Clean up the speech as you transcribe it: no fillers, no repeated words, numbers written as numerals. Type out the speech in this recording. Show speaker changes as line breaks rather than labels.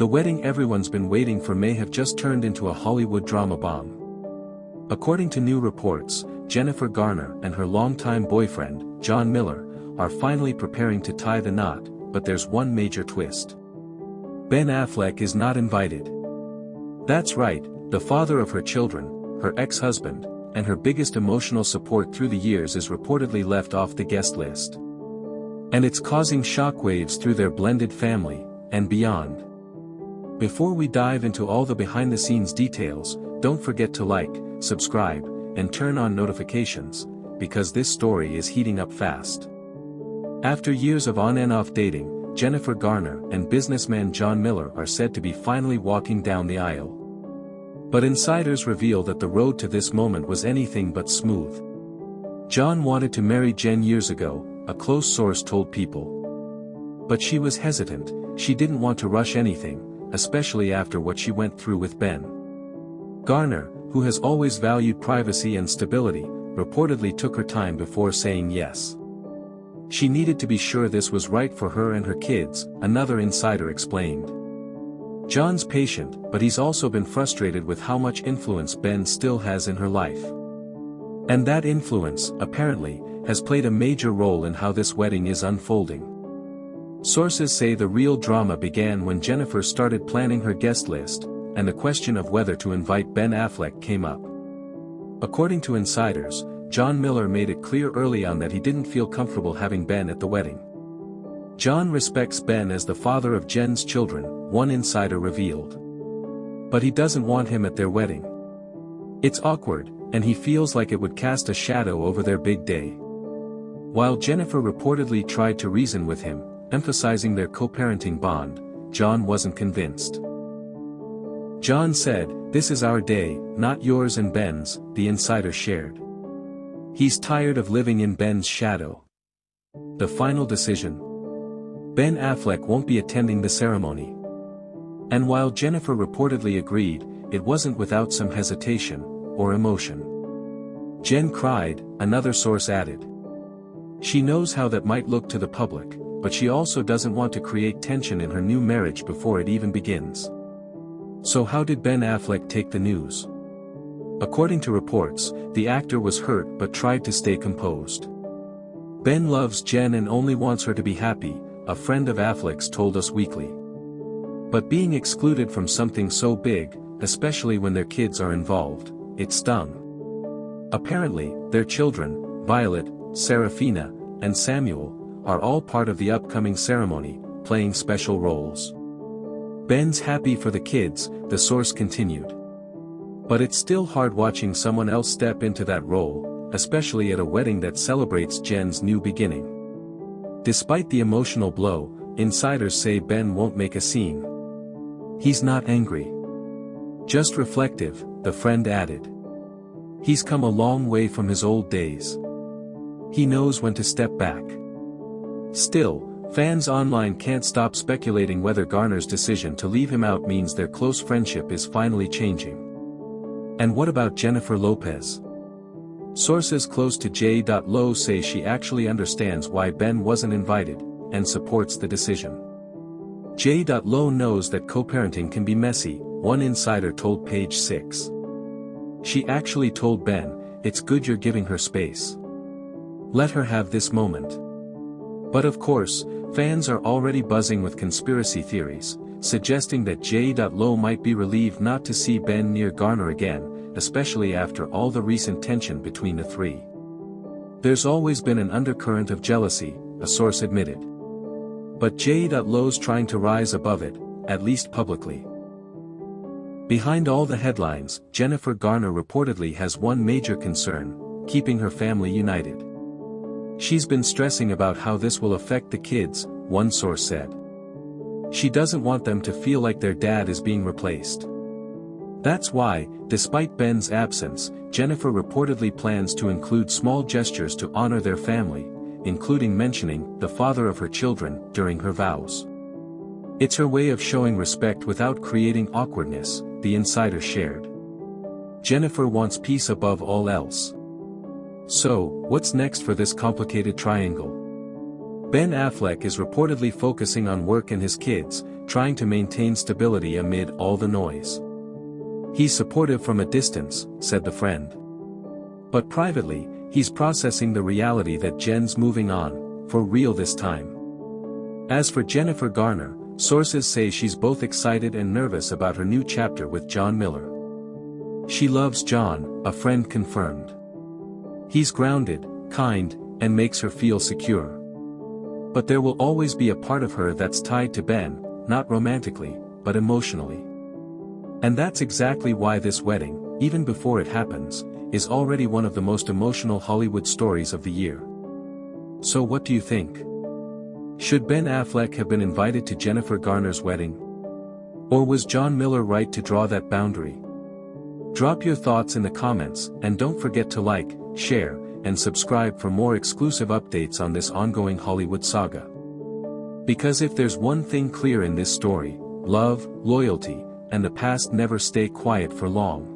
The wedding everyone's been waiting for may have just turned into a Hollywood drama bomb. According to new reports, Jennifer Garner and her longtime boyfriend, John Miller, are finally preparing to tie the knot, but there's one major twist. Ben Affleck is not invited. That's right, the father of her children, her ex-husband, and her biggest emotional support through the years is reportedly left off the guest list. And it's causing shockwaves through their blended family, and beyond. Before we dive into all the behind-the-scenes details, don't forget to like, subscribe, and turn on notifications, because this story is heating up fast. After years of on and off dating, Jennifer Garner and businessman John Miller are said to be finally walking down the aisle. But insiders reveal that the road to this moment was anything but smooth. John wanted to marry Jen years ago, a close source told People. But she was hesitant, she didn't want to rush anything, especially after what she went through with Ben. Garner, who has always valued privacy and stability, reportedly took her time before saying yes. She needed to be sure this was right for her and her kids, another insider explained. John's patient, but he's also been frustrated with how much influence Ben still has in her life. And that influence, apparently, has played a major role in how this wedding is unfolding. Sources say the real drama began when Jennifer started planning her guest list, and the question of whether to invite Ben Affleck came up. According to insiders, John Miller made it clear early on that he didn't feel comfortable having Ben at the wedding. John respects Ben as the father of Jen's children, one insider revealed. But he doesn't want him at their wedding. It's awkward, and he feels like it would cast a shadow over their big day. While Jennifer reportedly tried to reason with him, emphasizing their co-parenting bond, John wasn't convinced. John said, "This is our day, not yours and Ben's," the insider shared. He's tired of living in Ben's shadow. The final decision? Ben Affleck won't be attending the ceremony. And while Jennifer reportedly agreed, it wasn't without some hesitation, or emotion. Jen cried, another source added. She knows how that might look to the public, but she also doesn't want to create tension in her new marriage before it even begins. So how did Ben Affleck take the news? According to reports, the actor was hurt but tried to stay composed. Ben loves Jen and only wants her to be happy, a friend of Affleck's told Us Weekly. But being excluded from something so big, especially when their kids are involved, it stung. Apparently, their children, Violet, Serafina, and Samuel, are all part of the upcoming ceremony, playing special roles. Ben's happy for the kids, the source continued. But it's still hard watching someone else step into that role, especially at a wedding that celebrates Jen's new beginning. Despite the emotional blow, insiders say Ben won't make a scene. He's not angry. Just reflective, the friend added. He's come a long way from his old days. He knows when to step back. Still, fans online can't stop speculating whether Garner's decision to leave him out means their close friendship is finally changing. And what about Jennifer Lopez? Sources close to J.Lo say she actually understands why Ben wasn't invited, and supports the decision. J.Lo knows that co-parenting can be messy, one insider told Page 6. She actually told Ben, "It's good you're giving her space. Let her have this moment." But of course, fans are already buzzing with conspiracy theories, suggesting that J.Lo might be relieved not to see Ben near Garner again, especially after all the recent tension between the three. There's always been an undercurrent of jealousy, a source admitted. But J.Lo's trying to rise above it, at least publicly. Behind all the headlines, Jennifer Garner reportedly has one major concern: keeping her family united. She's been stressing about how this will affect the kids, one source said. She doesn't want them to feel like their dad is being replaced. That's why, despite Ben's absence, Jennifer reportedly plans to include small gestures to honor their family, including mentioning the father of her children during her vows. It's her way of showing respect without creating awkwardness, the insider shared. Jennifer wants peace above all else. So, what's next for this complicated triangle? Ben Affleck is reportedly focusing on work and his kids, trying to maintain stability amid all the noise. "He's supportive from a distance," said the friend. "But privately, he's processing the reality that Jen's moving on, for real this time." As for Jennifer Garner, sources say she's both excited and nervous about her new chapter with John Miller. She loves John, a friend confirmed. He's grounded, kind, and makes her feel secure. But there will always be a part of her that's tied to Ben, not romantically, but emotionally. And that's exactly why this wedding, even before it happens, is already one of the most emotional Hollywood stories of the year. So what do you think? Should Ben Affleck have been invited to Jennifer Garner's wedding? Or was John Miller right to draw that boundary? Drop your thoughts in the comments, and don't forget to like, share, and subscribe for more exclusive updates on this ongoing Hollywood saga. Because if there's one thing clear in this story, love, loyalty, and the past never stay quiet for long.